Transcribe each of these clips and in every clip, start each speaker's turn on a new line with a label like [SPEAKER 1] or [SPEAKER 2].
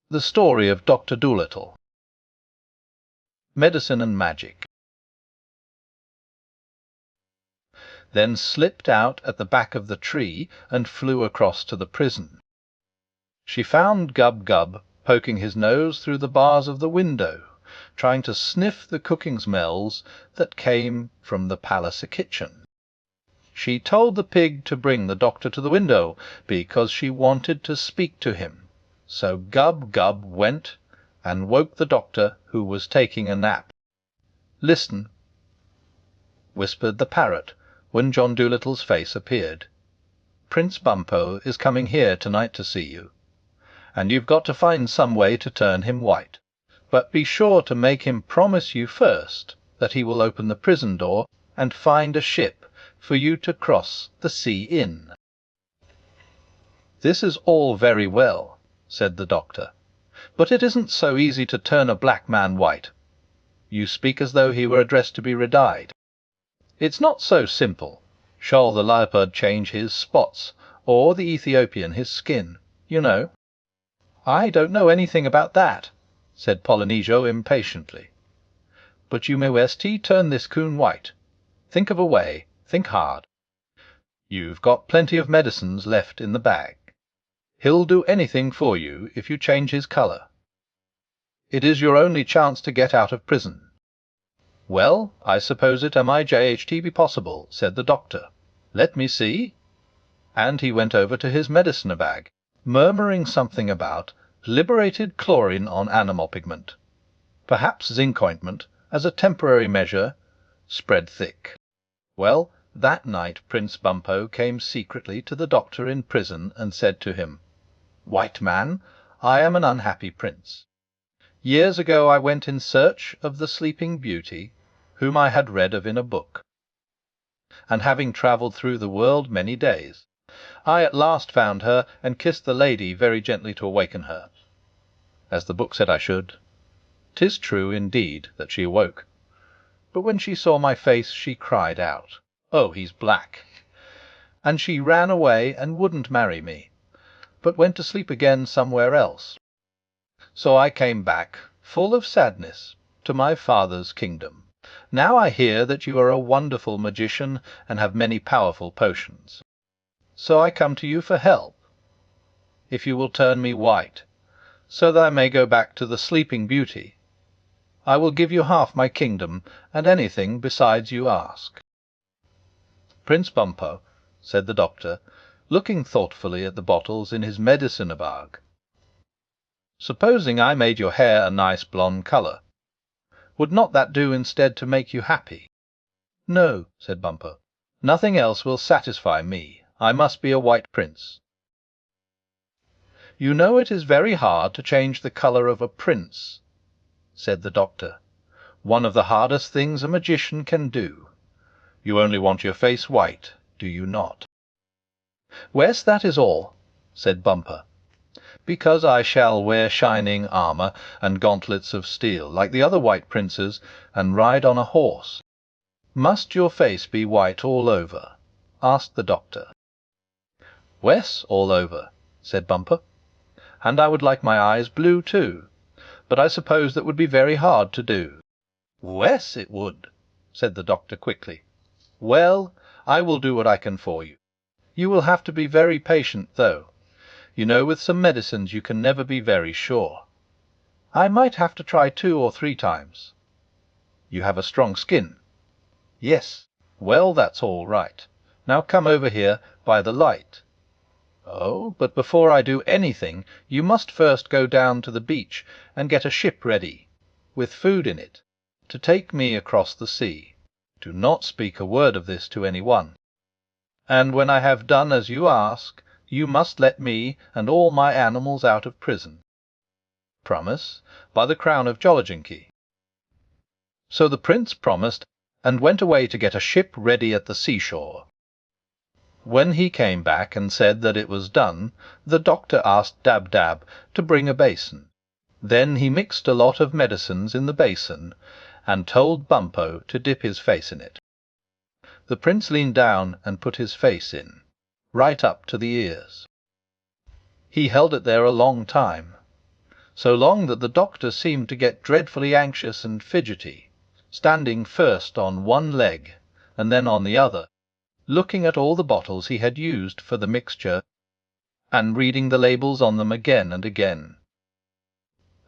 [SPEAKER 1] The Story of Doctor Dolittle. Medicine and Magic. Then slipped out at the back of the tree and flew across to the prison. She found Gub-Gub poking his nose through the bars of the window, trying to sniff the cooking smells that came from the palace kitchen. She told the pig to bring the doctor to the window, because she wanted to speak to him. So Gub-Gub went and woke the doctor, who was taking a nap. "Listen," whispered the parrot, when John Dolittle's face appeared. "Prince Bumpo is coming here tonight to see you, and you've got to find some way to turn him white. But be sure to make him promise you first that he will open the prison door and find a ship for you to cross the sea in." "This is all very well," said the doctor, "but it isn't so easy to turn a black man white. You speak as though he were addressed to be red-eyed. It's not so simple. Shall the leopard change his spots, or the Ethiopian his skin, you know?" "I don't know anything about that," said Polynesia impatiently. "But you may turn this coon white. Think of a way. Think hard. You've got plenty of medicines left in the bag. He'll do anything for you if you change his colour. It is your only chance to get out of prison." "Well, I suppose it might be possible," said the doctor. "Let me see." And he went over to his medicine bag, murmuring something about liberated chlorine on animal pigment, perhaps zinc ointment, as a temporary measure, spread thick. Well, that night Prince Bumpo came secretly to the doctor in prison and said to him, "White man, I am an unhappy prince. Years ago I went in search of the Sleeping Beauty, whom I had read of in a book, and having travelled through the world many days, I at last found her and kissed the lady very gently to awaken her, as the book said I should. 'Tis true, indeed, that she awoke, but when she saw my face she cried out, 'Oh, he's black!' and she ran away and wouldn't marry me, but went to sleep again somewhere else. So I came back, full of sadness, to my father's kingdom. Now I hear that you are a wonderful magician and have many powerful potions. So I come to you for help. If you will turn me white, so that I may go back to the Sleeping Beauty, I will give you half my kingdom and anything besides you ask." "Prince Bumpo," said the doctor, looking thoughtfully at the bottles in his medicine bag, "supposing I made your hair a nice blonde colour, would not that do instead to make you happy?" "No," said Bumpo, "nothing else will satisfy me. I must be a white prince." "You know it is very hard to change the colour of a prince," said the doctor. "One of the hardest things a magician can do. You only want your face white, do you not?" "Wes, that is all," said Bumpo. "Because I shall wear shining armour and gauntlets of steel, like the other white princes, and ride on a horse." "Must your face be white all over?" asked the doctor. "Wes, all over," said Bumpo. "And I would like my eyes blue too, but I suppose that would be very hard to do." "Wes, it would," said the doctor quickly. "Well, I will do what I can for you. You will have to be very patient, though. You know with some medicines you can never be very sure. I might have to try 2 or 3 times. You have a strong skin?" "Yes." "Well, that's all right. Now come over here by the light." "Oh, but before I do anything you must first go down to the beach and get a ship ready, with food in it, to take me across the sea. Do not speak a word of this to any one. And when I have done as you ask, you must let me and all my animals out of prison. Promise, by the crown of Jolliginki." So the prince promised, and went away to get a ship ready at the seashore. When he came back and said that it was done, the doctor asked Dab-Dab to bring a basin. Then he mixed a lot of medicines in the basin, and told Bumpo to dip his face in it. The prince leaned down and put his face in, right up to the ears. He held it there a long time. so long that the doctor seemed to get dreadfully anxious and fidgety, standing first on one leg and then on the other, looking at all the bottles he had used for the mixture, and reading the labels on them again and again.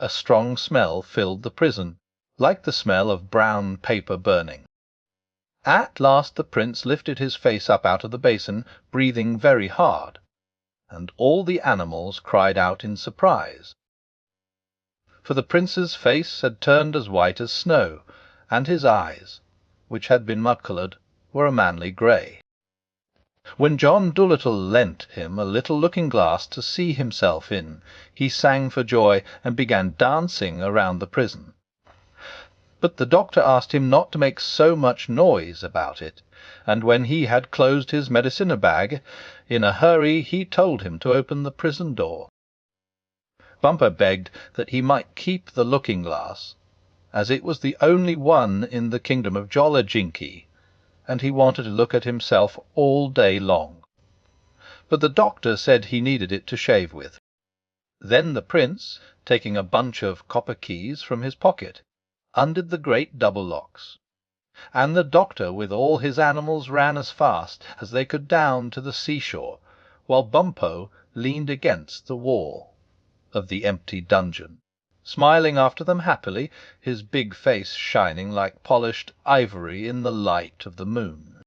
[SPEAKER 1] A strong smell filled the prison, like the smell of brown paper burning. At last the prince lifted his face up out of the basin, breathing very hard, and all the animals cried out in surprise. For the prince's face had turned as white as snow, and his eyes, which had been mud-coloured, were a manly grey. When John Dolittle lent him a little looking-glass to see himself in, he sang for joy and began dancing around the prison. But the doctor asked him not to make so much noise about it, and when he had closed his medicine-bag, in a hurry he told him to open the prison door. Bumpo begged that he might keep the looking-glass, as it was the only one in the kingdom of Jolliginki, and he wanted to look at himself all day long. But the doctor said he needed it to shave with. Then the prince, taking a bunch of copper keys from his pocket, undid the great double locks, and the doctor with all his animals ran as fast as they could down to the seashore, while Bumpo leaned against the wall of the empty dungeon, smiling after them happily, his big face shining like polished ivory in the light of the moon.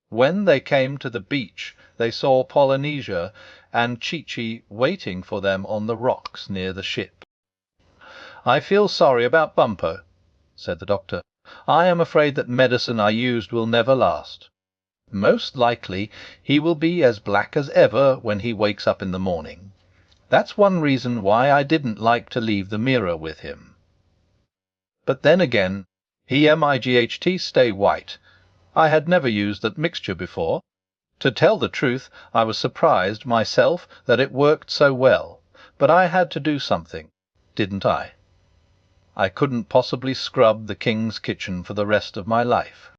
[SPEAKER 1] When they came to the beach, they saw Polynesia and Chi-Chi waiting for them on the rocks near the ship. "I feel sorry about Bumpo," said the doctor. "I am afraid that medicine I used will never last. Most likely he will be as black as ever when he wakes up in the morning. That's one reason why I didn't like to leave the mirror with him. But then again, he might stay white. I had never used that mixture before. To tell the truth, I was surprised myself that it worked so well, but I had to do something, didn't I? I couldn't possibly scrub the king's kitchen for the rest of my life.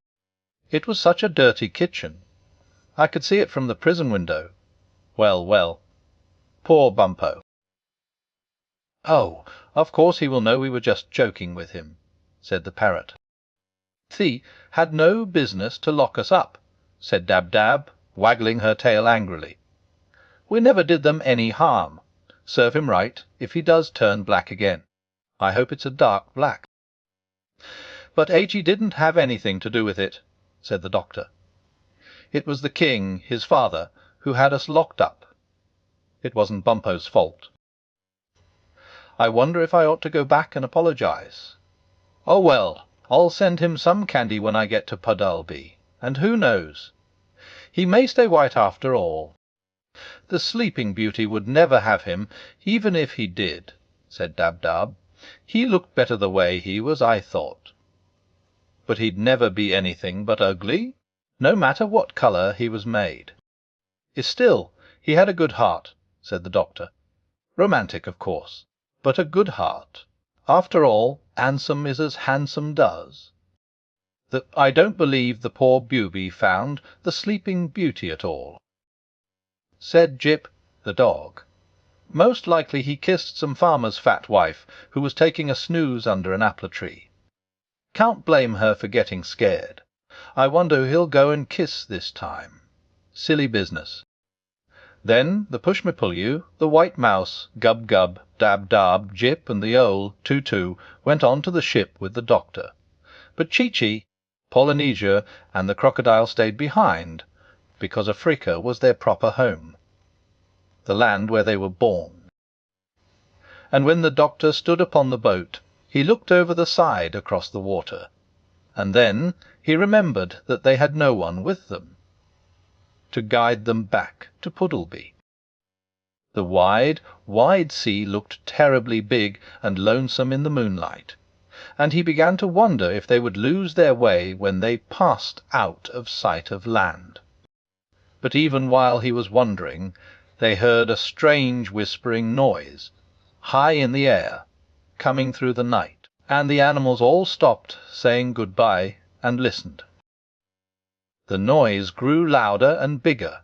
[SPEAKER 1] It was such a dirty kitchen. I could see it from the prison window. Well, well. Poor Bumpo." "Oh, of course he will know we were just joking with him," said the parrot. "Thee had no business to lock us up," said Dab-Dab, waggling her tail angrily. "We never did them any harm. Serve him right if he does turn black again. I hope it's a dark black." "But Agee didn't have anything to do with it," said the doctor. "It was the king, his father, who had us locked up. It wasn't Bumpo's fault. I wonder if I ought to go back and apologize. Oh, well, I'll send him some candy when I get to Puddalby, and who knows? He may stay white after all. The Sleeping Beauty would never have him, even if he did," said Dab-Dab. "He looked better the way he was, I thought. But he'd never be anything but ugly, no matter what colour he was made. Still, he had a good heart," said the doctor. "Romantic, of course, but a good heart. After all, handsome is as handsome does. I don't believe the poor Booby found the Sleeping Beauty at all." Said Jip, the dog, "Most likely he kissed some farmer's fat wife who was taking a snooze under an apple-tree. Can't blame her for getting scared. I wonder who he'll go and kiss this time. Silly business." Then the Pushmi-Pullyu, the White Mouse, Gub-Gub, Dab-Dab, Jip, and the Owl, Too-Too, went on to the ship with the doctor. But Chi-Chi, Polynesia, and the crocodile stayed behind, because Africa was their proper home, the land where they were born. And when the doctor stood upon the boat, he looked over the side across the water, and then he remembered that they had no one with them to guide them back to Puddleby. The wide, wide sea looked terribly big and lonesome in the moonlight, and he began to wonder if they would lose their way when they passed out of sight of land. But even while he was wondering, they heard a strange whispering noise, high in the air, coming through the night, and the animals all stopped saying good-bye and listened. The noise grew louder and bigger.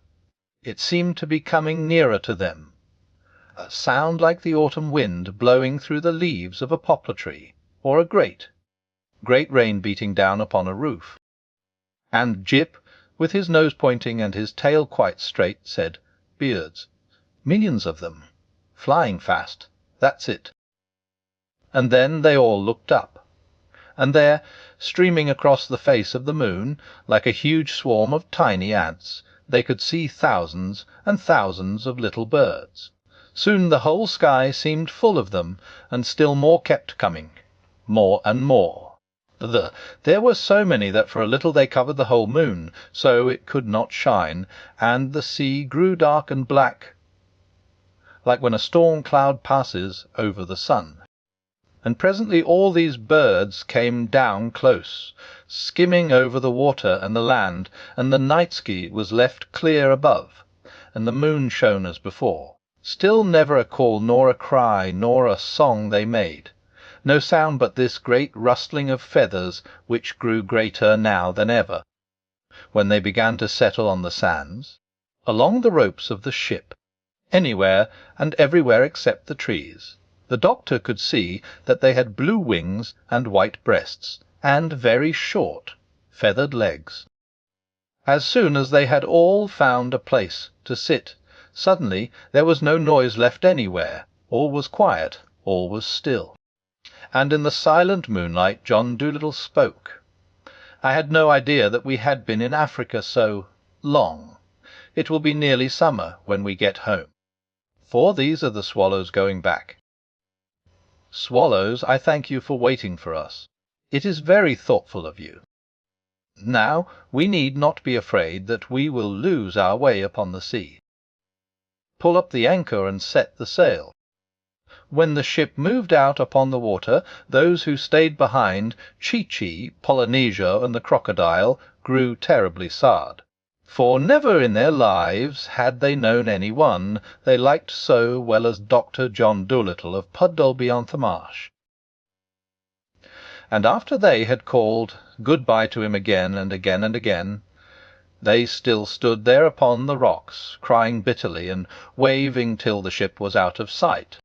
[SPEAKER 1] It seemed to be coming nearer to them, a sound like the autumn wind blowing through the leaves of a poplar tree, or a great rain beating down upon a roof. And Jip, with his nose pointing and his tail quite straight, said, "Beards. Millions of them. Flying fast. That's it." And then they all looked up. And there, streaming across the face of the moon, like a huge swarm of tiny ants, they could see thousands and thousands of little birds. Soon the whole sky seemed full of them, and still more kept coming, more and more. There were so many that for a little they covered the whole moon, so it could not shine, and the sea grew dark and black, like when a storm cloud passes over the sun. And presently all these birds came down close, skimming over the water and the land, and the night sky was left clear above, and the moon shone as before. Still never a call nor a cry nor a song they made. No sound but this great rustling of feathers, which grew greater now than ever, when they began to settle on the sands, along the ropes of the ship, anywhere and everywhere except the trees. The doctor could see that they had blue wings and white breasts, and very short, feathered legs. As soon as they had all found a place to sit, suddenly there was no noise left anywhere. All was quiet, all was still. And in the silent moonlight John Dolittle spoke. "I had no idea that we had been in Africa so long. It will be nearly summer when we get home. For these are the swallows going back. Swallows, I thank you for waiting for us. It is very thoughtful of you. Now we need not be afraid that we will lose our way upon the sea. Pull up the anchor and set the sail." When the ship moved out upon the water, those who stayed behind, Chee-Chee, Polynesia, and the crocodile, grew terribly sad. For never in their lives had they known any one they liked so well as Doctor John Dolittle of Puddleby-on-the-Marsh. And after they had called good-bye to him again and again and again, they still stood there upon the rocks, crying bitterly and waving till the ship was out of sight.